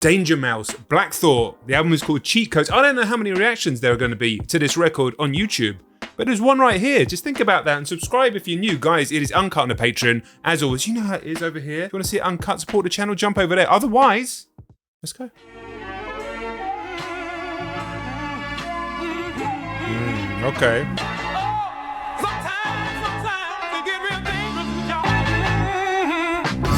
Danger Mouse, Black Thought. The album is called Cheat Codes. I don't know how many reactions there are going to be to this record on YouTube, but there's one right here. Just think about that and subscribe if you're new. Guys, it is uncut on the Patreon. As always, you know how it is over here. If you want to see it uncut, support the channel, jump over there. Otherwise, let's go. Okay.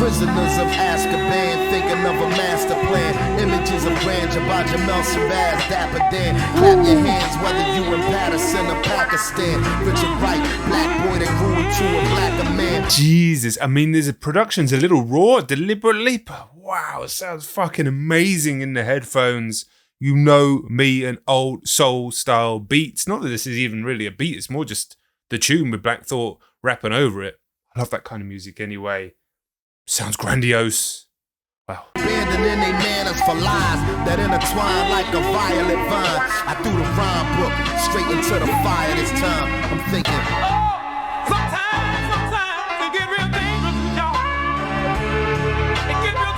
Prisoners of Azkaban, thinking of a master plan. Images of grandeur by Jamel Shabazz, Dapper Dan. Clap your hands whether you in Patterson or Pakistan. Richard Wright, black boy that grew into a blacker man. Jesus, I mean, the production's a little raw, deliberately, but wow, it sounds fucking amazing in the headphones. You know me and old soul style beats. Not that this is even really a beat, it's more just the tune with Black Thought rapping over it. I love that kind of music anyway. Sounds grandiose. Wow. Abandoning their manners for lies that intertwine like a violet vine. I threw the rhyme book straight into the fire this time. I'm thinking, sometimes it get real dangerous, y'all. It get real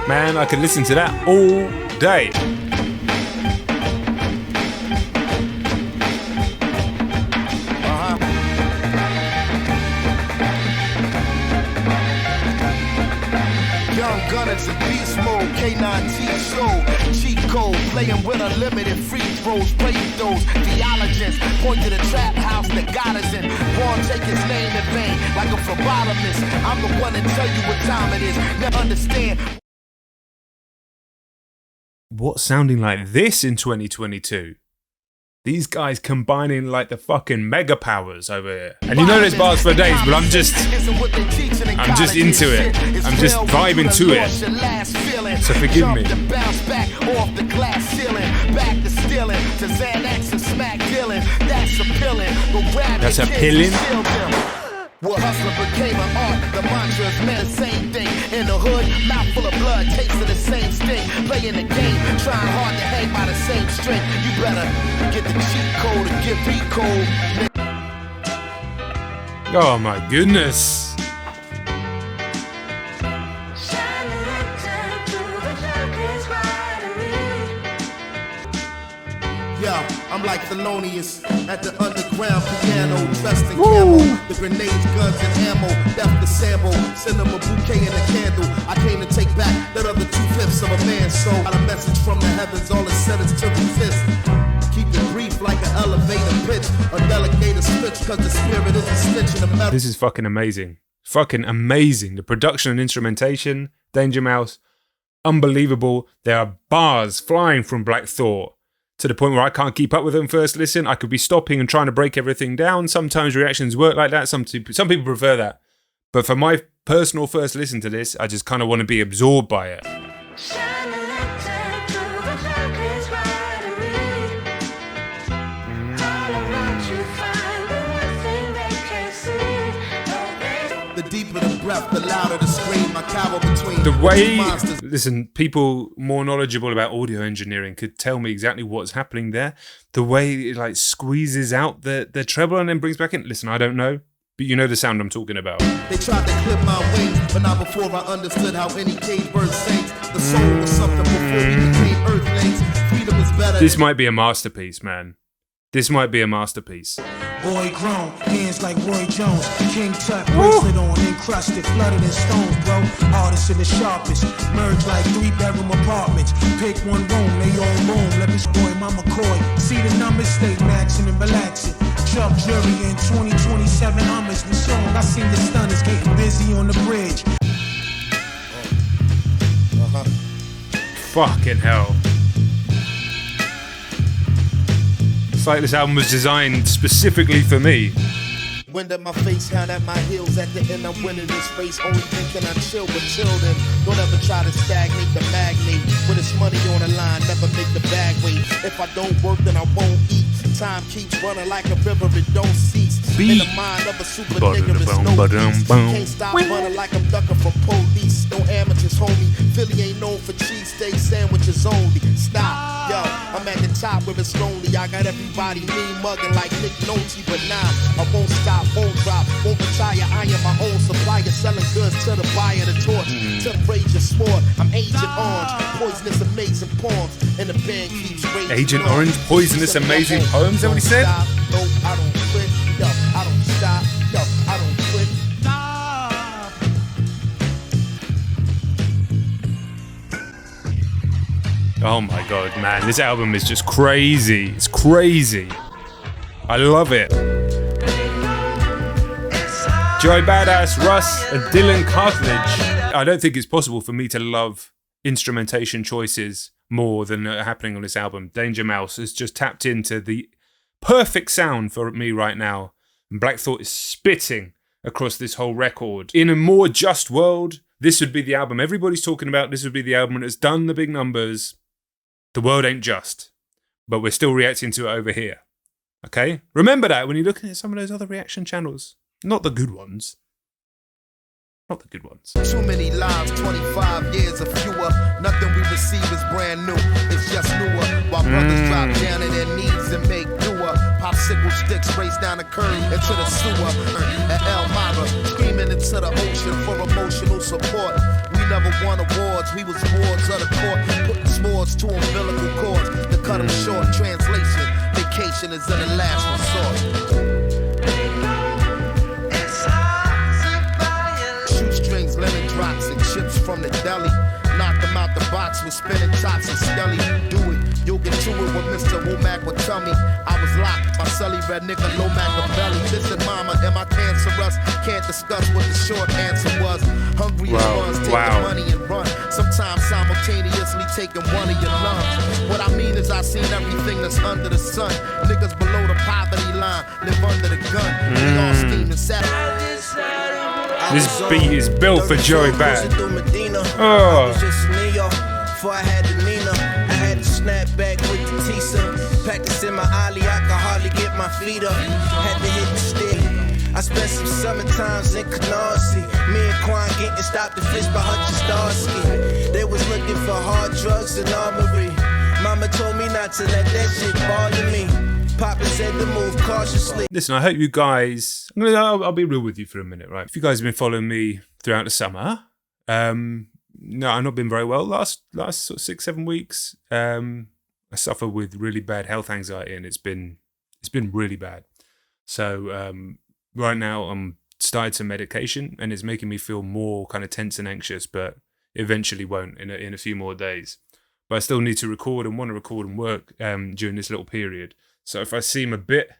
Man, I could listen to that all day. Young Gunners in beast mode, K9T show, cheat code, playing with unlimited free throws, play those theologians, point to the trap house that got us in. Born take his name in vain, like a phlebotomist. I'm the one that tell you what time it is. Never understand. What's sounding like this in 2022? These guys combining like the fucking mega powers over here. And you know there's bars for days, but I'm just into it. I'm just vibing to it. So forgive me. That's appealing. Well, hustler became an art. The mantras meant the same thing. In the hood, mouth full of blood, tasting the same sting. Playing the game, trying hard to hang by the same string. You better get the cheat code and get recode. Oh my goodness. Yeah, I'm like Thelonious at the underground piano, dressed in camo. The grenades, guns, and ammo, death to sample. Send them a bouquet and a candle. I came to take back that other 2/5 of a man's soul. Got a message from the heavens, all it said is to resist. Keep it brief like an elevator pitch. A delegator switch, cause the spirit is a stitch in the metal. This is fucking amazing. Fucking amazing. The production and instrumentation, Danger Mouse, unbelievable. There are bars flying from Black Thought, to the point where I can't keep up with them first listen. I could be stopping and trying to break everything down. Sometimes reactions work like that. Some people prefer that. But for my personal first listen to this, I just kind of want to be absorbed by it. The deeper the breath, the louder the scream. I cower between the way, listen, people more knowledgeable about audio engineering could tell me exactly what's happening there. The way it like squeezes out the treble and then brings back in. Listen, I don't know, but you know the sound I'm talking about. They tried to clip my wings, but not before I understood how any cage bird sings. The soul was something before we became earthlings. Freedom is better. This might be a masterpiece, man. This might be a masterpiece. Boy grown, hands like Roy Jones. King Tut, bracelet on, encrusted, flooded in stones, bro. Artists in the sharpest, merge like 3-bedroom apartments. Pick one room, they all boom. Let me spoil my McCoy. See the numbers, stay maxing and relaxing. Chuck Jury in 2027 Hummers with song. I seen the stunners getting busy on the bridge. Fucking hell. It's like this album was designed specifically for me. Wind at my face, hand at my heels. At the end, I'm winning this race. Only thinking I chill with children. Don't ever try to stagnate the magnate. With this money on the line, never make the bag wait. If I don't work, then I won't eat. Time keeps running like a river, it don't cease. In the mind of a super nigga, it's no peace. Can't stop running like I'm ducking from police. No amateurs, homie. Philly ain't known for cheesesteak sandwiches only. Stop, yo, I'm at the top where it's lonely. I got everybody mean mugging like Nick Nolte, but nah, I won't stop, won't drop, won't retire. I am my own supplier, selling goods to the buyer, the torch, to the rage and sport. I'm Agent Orange, poisonous, amazing poems, and the band keeps raging. Agent Orange, poisonous, amazing poems. Is that what he said? No, I don't quit. Yo, I don't stop. Yo, I don't quit. Oh my god, man, this album is just crazy. It's crazy. I love it. Joey Badass, Russ, and Dylan Cartledge. I don't think it's possible for me to love instrumentation choices more than are happening on this album. Danger Mouse has just tapped into the perfect sound for me right now. And Black Thought is spitting across this whole record. In a more just world, this would be the album everybody's talking about. This would be the album and it's done the big numbers. The world ain't just, but we're still reacting to it over here. Okay? Remember that when you're looking at some of those other reaction channels. Not the good ones. Not the good ones. Too many lives, 25 years or fewer. Nothing we receive is brand new. It's just newer. While brothers drop down on their knees and make newer. Popsicle sticks race down the curb into the sewer. At Elmira, screaming into the ocean for emotional support. We never won awards, we was wards of the court. Putting swords to umbilical cords to cut them short. Translation, vacation is in the last resort. Shoestrings, lemon drops, and chips from the deli. Knock them out the box with spinning tops and skelly. Do it, you'll get to it what Mr. Womack would tell me. I was locked, my celly red nigga low Machiavelli. Listen, mama, am I cancerous? Can't discuss what the short answer was. Hungry as ones, take the money and run. Sometimes simultaneously taking one of your lungs. What I mean is I seen everything that's under the sun. Niggas below the poverty line live under the gun. We all steam and satin. This beat is built for Joey Bad. Oh. Before I had the Nina, I had to snap back with the Tisa. Practicing my ollie, I could hardly get my feet up. Had to hit the stick. I spent some summer times in Canarsie. Me and Quan getting stopped to fish by Hutch Starsky. They was looking for hard drugs and armory. Mama told me not to let that shit bother me. Papa said to move cautiously. Listen, I hope you guys... I'll be real with you for a minute, right? If you guys have been following me throughout the summer... No, I've not been very well last sort of 6-7 weeks. I suffer with really bad health anxiety and it's been really bad. So right now I'm started some medication and it's making me feel more kind of tense and anxious, but eventually won't in a few more days. But I still need to record and want to record and work during this little period. So if I seem a bit,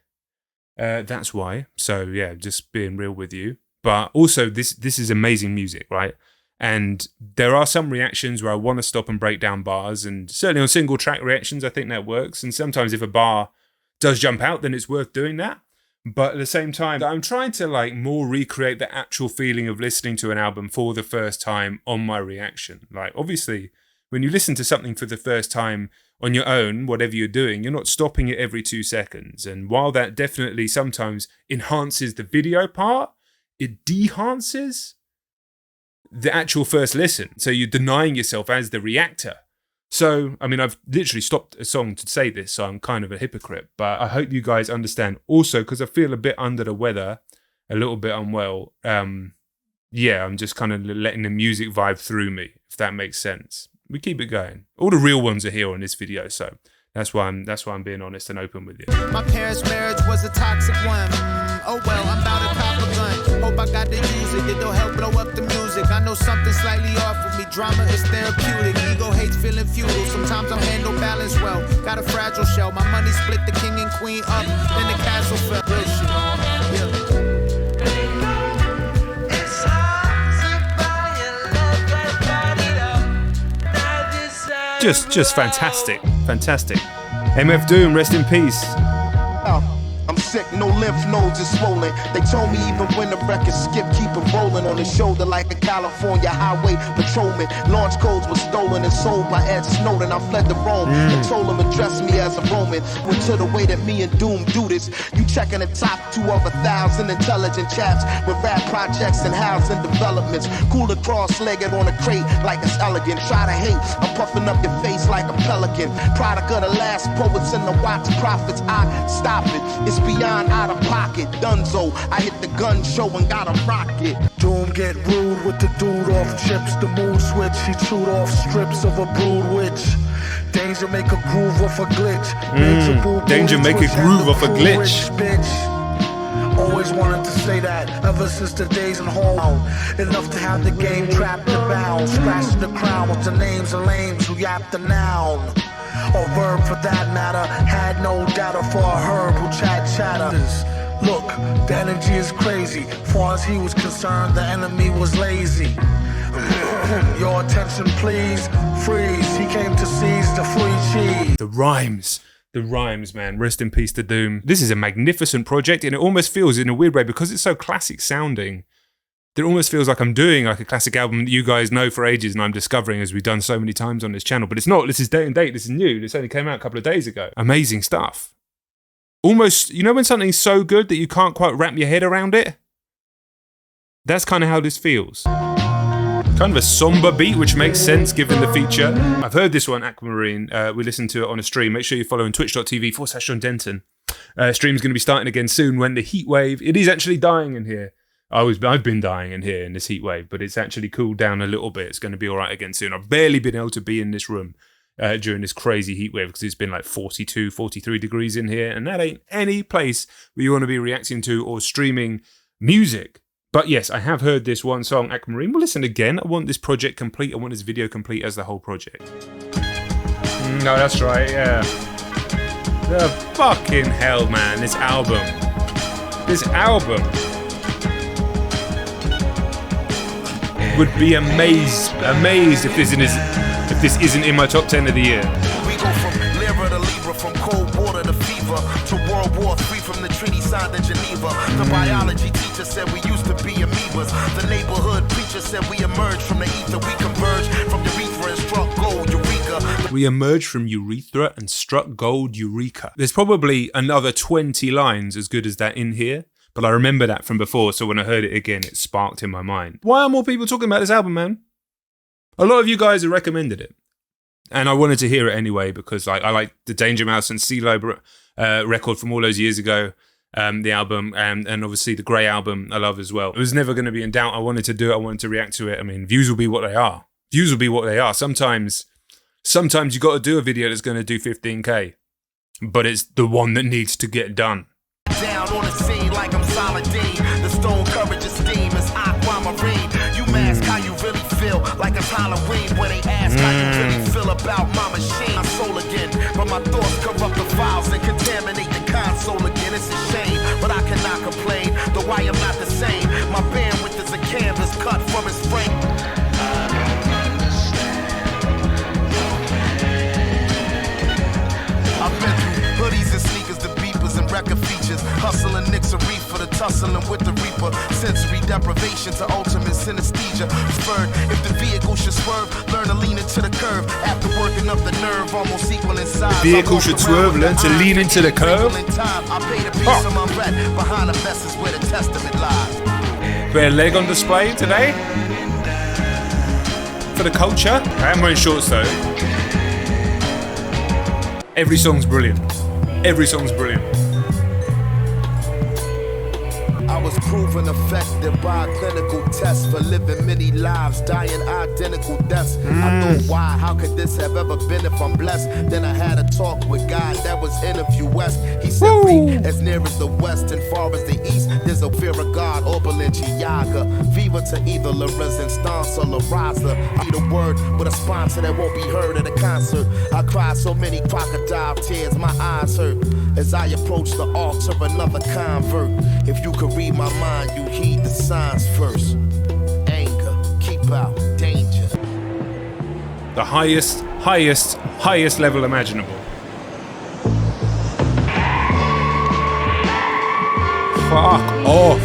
that's why. So yeah, just being real with you. But also this is amazing music, right? And there are some reactions where I want to stop and break down bars, and certainly on single track reactions, I think that works. And sometimes if a bar does jump out, then it's worth doing that. But at the same time, I'm trying to like more recreate the actual feeling of listening to an album for the first time on my reaction. Like obviously, when you listen to something for the first time on your own, whatever you're doing, you're not stopping it every 2 seconds. And while that definitely sometimes enhances the video part, it de-enhances the actual first listen. So you're denying yourself as the reactor. So, I mean, I've literally stopped a song to say this, so I'm kind of a hypocrite. But I hope you guys understand. Also, because I feel a bit under the weather, a little bit unwell. Yeah, I'm just kind of letting the music vibe through me, if that makes sense. We keep it going. All the real ones are here on this video, so that's why I'm being honest and open with you. My parents' marriage was a toxic one. Oh well, I'm about to cop a gun. Hope I got to use it. It'll help blow up the music. I know something slightly off with me. Drama is therapeutic. Ego hates feeling futile. Sometimes I handle balance well. Got a fragile shell. My money split the king and queen up. Then the castle fell. Real shit. Yeah. Just fantastic. MF Doom, rest in peace. I'm sick, no lymph nodes is swollen. They told me even when the record skip, keep it rolling on his shoulder like a California highway patrolman. Launch codes were stolen and sold by Ed Snowden. I fled to Rome and told him address me as a Roman. Went to the way that me and Doom do this. You checking the top 2 of 1,000 intelligent chaps with rap projects and housing developments. Cooler cross-legged on a crate like it's elegant. Try to hate, I'm puffing up your face like a pelican. Product of the last poets and the watch prophets. I stop it, it's beyond out of pocket. Dunzo, I hit the gun show and got a rocket. Doom get rude with the dude off chips. The mood switch, he chewed off strips of a brood witch. Danger make a groove off a glitch. Danger make a groove off a glitch. Bitch. Always wanted to say that ever since the days in home. Enough to have the game trapped and bound. Scratching the crown with the names of lames who yap the noun. Or verb for that matter. Had no data for a herb who chatters. Look, the energy is crazy. Far as he was concerned, the enemy was lazy. Your attention please, freeze. He came to seize the free cheese. The rhymes, man. Rest in peace to Doom. This is a magnificent project, and it almost feels, in a weird way, because it's so classic sounding, it almost feels like I'm doing like a classic album that you guys know for ages and I'm discovering as we've done so many times on this channel. But it's not. This is day and date. This is new. This only came out a couple of days ago. Amazing stuff. Almost, you know when something's so good that you can't quite wrap your head around it? That's kind of how this feels. Kind of a somber beat, which makes sense given the feature. I've heard this one, Aquamarine. We listened to it on a stream. Make sure you're following twitch.tv/JonDenton. Stream's going to be starting again soon when the heat wave. It is actually dying in here. I've been dying in here in this heat wave, but it's actually cooled down a little bit. It's going to be all right again soon. I've barely been able to be in this room during this crazy heat wave because it's been like 42, 43 degrees in here, and that ain't any place where you want to be reacting to or streaming music. But yes, I have heard this one song, Aquamarine. We'll listen again. I want this project complete. I want this video complete as the whole project. No, that's right, yeah. The fucking hell, man. This album. Would be amazed if this isn't in my top 10 of the year. We go from Lyra to Libra, from cold water to fever, to World War III, from the treaty signed in Geneva. The biology teacher said we used to be amoebas. The neighborhood preacher said we emerged from the ether. We converged from urethra and struck gold, eureka. We emerged from urethra and struck gold, eureka. There's probably another 20 lines as good as that in here. But I remember that from before, so when I heard it again, it sparked in my mind. Why are more people talking about this album, man? A lot of you guys have recommended it. And I wanted to hear it anyway, because I like the Danger Mouse and CeeLo record from all those years ago, the album, and obviously the Grey album I love as well. It was never going to be in doubt. I wanted to do it. I wanted to react to it. I mean, views will be what they are. Sometimes you got to do a video that's going to do 15K, but it's the one that needs to get done. Down on the scene like I'm Saladin. The stone courage of steam is aquamarine. You mask how you really feel, like it's Halloween when they ask how you really feel about my machine. My soul again, but my thoughts corrupt the files and contaminate the console again. It's a shame, but I cannot complain, though I am not the same. My bandwidth is a canvas cut from his frame. I've been through hoodies and sneakers, the beepers and record features. Hustling nicks a reefer, the tussling with the reaper. Sensory deprivation to ultimate synesthesia. Spurred, if the vehicle should swerve, learn to lean into the curve. After working up the nerve, almost equal in size. The vehicle should swerve, learn to lean into the curve. I paid a piece of my red. Behind the vest is where the testament lies. Bare leg on display today. For the culture. I am wearing shorts though. Every song's brilliant. I was proven effective by a clinical test for living many lives, dying identical deaths. I thought, why? How could this have ever been if I'm blessed? Then I had a talk with God that was interview West. He said, free as near as the west and far as the east. There's a fear of God, Oberlin-Chiaga. Viva to either La Resistance or La Raza. I need a word with a sponsor that won't be heard at a concert. I cried so many crocodile tears, my eyes hurt. As I approach the altar, another convert. If you could read my mind, you heed the signs first. Anger, keep out, danger. The highest level imaginable. Fuck off.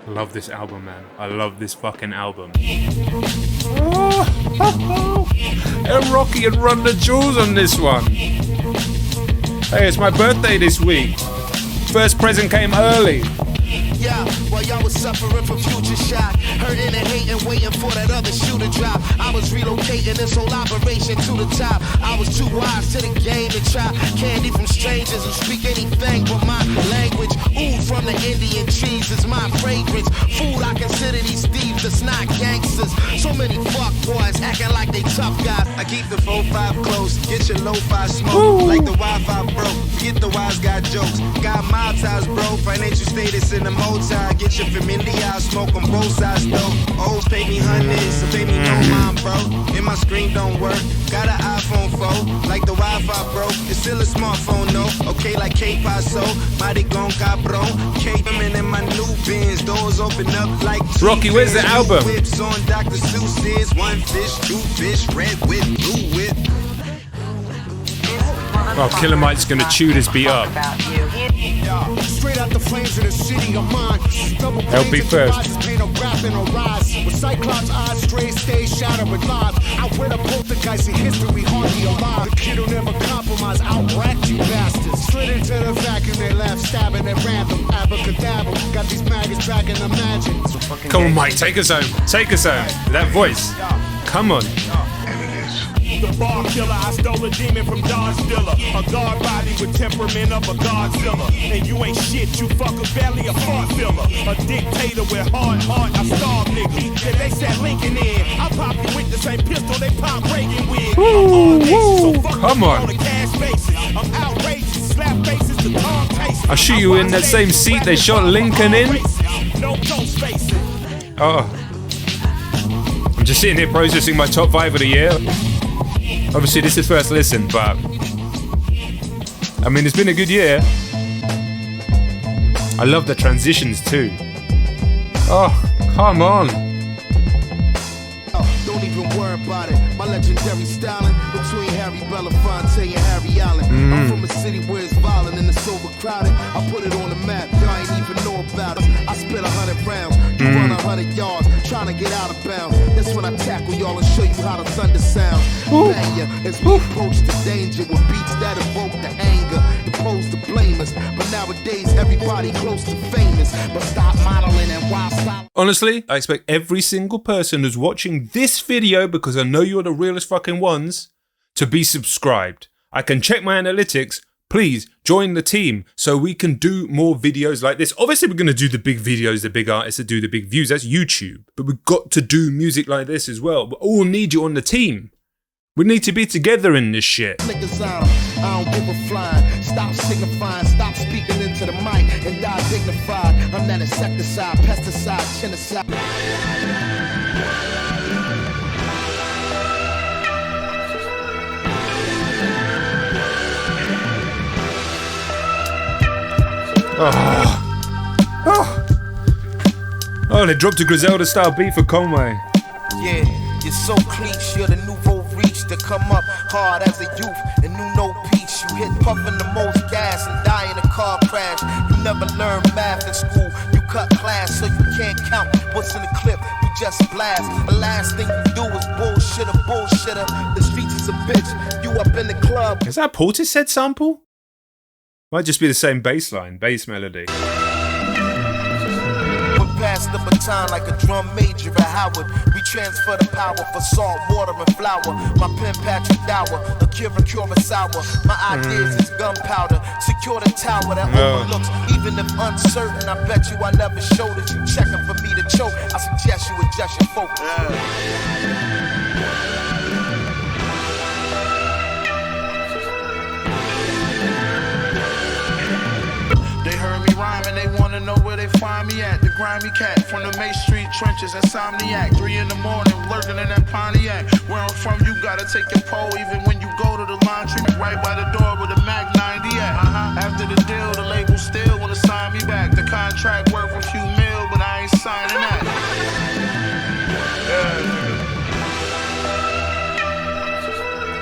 I love this album, man. I love this fucking album. And Rocky had run the jewels on this one. Hey, it's my birthday this week. First present came early. Yeah, while y'all was suffering from future shock, hurting and hating, waiting for that other shoe to drop. I was relocating this whole operation to the top. I was too wise to the game to try candy from strangers who speak anything but my language. Ooh, from the Indian trees is my fragrance. Food, I consider these thieves, that's not gangsters. So many fuck boys acting like they tough guys. I keep the 4-5 close, get your lo-fi smoke. Like the Wi-Fi broke, forget the wise guy jokes. Got mob ties, bro, financial status in the motor. Get your familiar, smoke on both sides though. O's pay me hundreds, so pay me no mind, bro. And my screen don't work. Got an iPhone 4, like the Wi-Fi broke. It's still a smartphone, no. Okay, like K-Paso, mighty gon' cabron. K-Women in my new bins, doors open up like Rocky, where's the album? Whips on Dr. Seuss's. 1 fish, 2 fish, red whip, blue whip. Oh, Killer Mike's gonna chew this beat up. Straight out the flames of the city of mine. LP first. Paint a rap and a rise. With Cyclops eyes, straight stage shatter with live. I wear the poltergeist in history, hardly alive. The kid who never compromise, outracked you bastards. Slid into the vacuum, they left, stabbing at random. Abracadabra, got these maggots dragging imagine. Come on, Mike, take us home. Take us home. That voice. Come on. The bar killer, I stole a demon from Dodge Dilla. A guard body with temperament of a Godzilla. And you ain't shit, you fuck a belly, a fart filler. A dictator with hard heart, I starve niggas. Yeah, they said Lincoln in. I pop you with the same pistol they pop Reagan with. Come on. On a cash basis. I'm outrageous, slap faces to Tom Casey. I'll shoot you in that same seat they shot Lincoln in. No ghost facing. Oh. I'm just sitting here processing my top 5 of the year. Obviously, this is first listen, but I mean, it's been a good year. I love the transitions too. Oh, come on. Don't even worry about it. My legendary styling between Harry Belafonte and Harry Allen. I'm from a city where it's violent and it's overcrowded. I put it on the map, y'all ain't even know about it. I spit 100 rounds, you run 100 yards, trying to get out of bounds. That's when I tackle y'all and show you how the thunder sounds. Bang ya, as we approach the danger with beats that evoke the anger, opposed to blame us. But nowadays everybody close to famous. But stop modeling and wild style. Honestly, I expect every single person who's watching this video, because I know you're the realest fucking ones, to be subscribed. I can check my analytics. Please join the team so we can do more videos like this. Obviously, we're going to do the big videos, the big artists that do the big views. That's YouTube. But we've got to do music like this as well. We all need you on the team. We need to be together in this shit. Niggas out, I don't give a flying. Stop signifying, stop speaking into the mic and die dignified. I'm that insecticide, pesticide, genocide. Oh, they dropped a Griselda style beat for Conway. Yeah, you're so cliche, you're the nouveau reach to come up hard as a youth and knew no peach. You hit puffing the most gas and die in a car crash. You never learned math in school, you cut class so you can't count what's in the clip. You just blast. The last thing you do is bullshitter. The streets is a bitch. You up in the club. Is that Portishead sample? Might just be the same bass melody. Pass the baton like a drum major at Howard. We transfer the power for salt, water, and flour. My pen Patrick Dower, a cure sour. My ideas is gunpowder. Secure the tower that overlooks. Even if uncertain, I bet you I never showed it. You checking for me to choke. I suggest you adjust your focus. They heard me rhyme and they wanna know where they find me at. The grimy cat from the May Street trenches, insomniac. 3 in the morning, lurking in that Pontiac. Where I'm from, you gotta take your pole, even when you go to the laundry. Right by the door with a Mac 90 at. After the deal, the label still wanna sign me back. The contract worth a few mil, but I ain't signing that.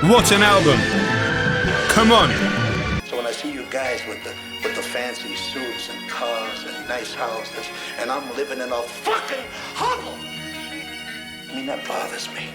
What an album! Come on! So when I see you guys with the fancy suits and cars and nice houses, and I'm living in a fucking hovel, I mean, that bothers me.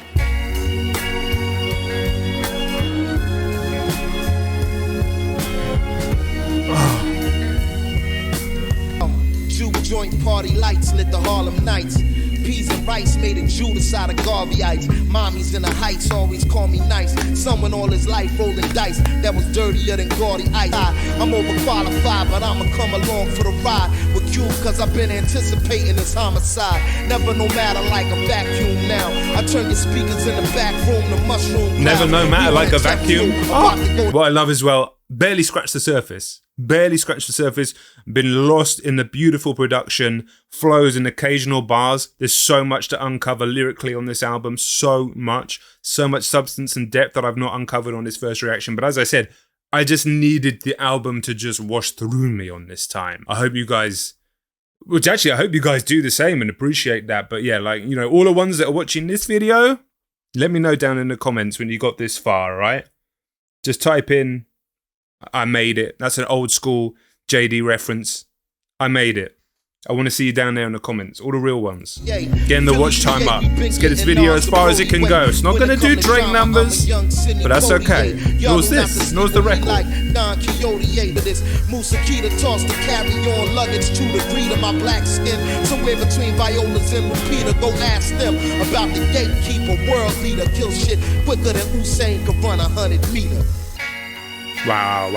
Juke joint party lights lit the Harlem nights. Peas and rice made a Judas out of Garveyites. Mommies in the heights always call me nice. Someone all his life rolling dice that was dirtier than gaudy ice. I'm overqualified, but I'ma come along for the ride with you, cause I've been anticipating this homicide. Never no matter like a vacuum now. I turn your speakers in the back room to mushroom. Never no matter like a vacuum. Oh. What I love as well, barely scratched the surface. Barely scratched the surface, been lost in the beautiful production, flows and occasional bars. There's so much to uncover lyrically on this album, so much substance and depth that I've not uncovered on this first reaction. But as I said, I just needed the album to just wash through me on this time. I hope you guys do the same and appreciate that. But yeah, like, you know, all the ones that are watching this video, let me know down in the comments when you got this far, all right? Just type in, I made it. That's an old school JD reference. I made it. I want to see you down there in the comments. All the real ones. Getting the watch time up. Let's get this video as far as it can go. It's not going to do Drake numbers, but that's okay. Knows this. Knows the record. Musakita tossed to carry on luggage to the greed of my black skin. Somewhere between violas and repeater. Go ask them about the gatekeeper. World leader. Kill shit quicker than Usain could run 100 meters. Wow.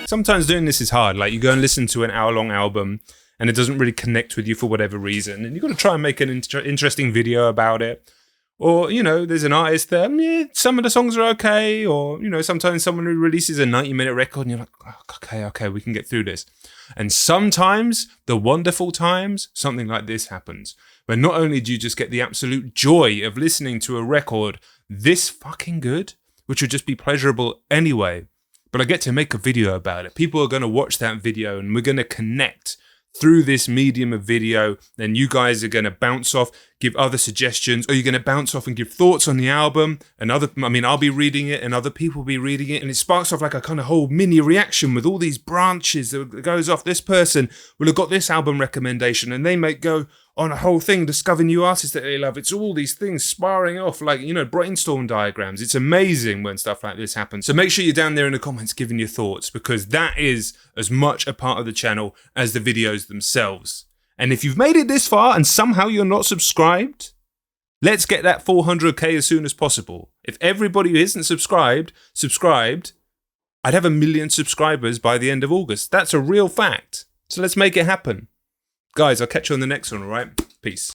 Sometimes doing this is hard. Like, you go and listen to an hour-long album and it doesn't really connect with you for whatever reason. And you've got to try and make an interesting video about it. Or, you know, there's an artist there, some of the songs are okay. Or, you know, sometimes someone who releases a 90-minute record and you're like, oh, okay, we can get through this. And sometimes, the wonderful times, something like this happens. Where not only do you just get the absolute joy of listening to a record this fucking good, which would just be pleasurable anyway, but I get to make a video about it. People are going to watch that video and we're going to connect through this medium of video. Then you guys are going to bounce off, give other suggestions, or you're going to bounce off and give thoughts on the album. And I'll be reading it and other people will be reading it. And it sparks off like a kind of whole mini reaction with all these branches that goes off. This person will have got this album recommendation and they might go on a whole thing, discover new artists that they love. It's all these things sparring off like, you know, brainstorm diagrams. It's amazing when stuff like this happens. So make sure you're down there in the comments giving your thoughts, because that is as much a part of the channel as the videos themselves. And if you've made it this far and somehow you're not subscribed, let's get that 400k as soon as possible. If everybody who isn't subscribed, I'd have 1 million subscribers by the end of August. That's a real fact. So let's make it happen. Guys, I'll catch you on the next one, all right? Peace.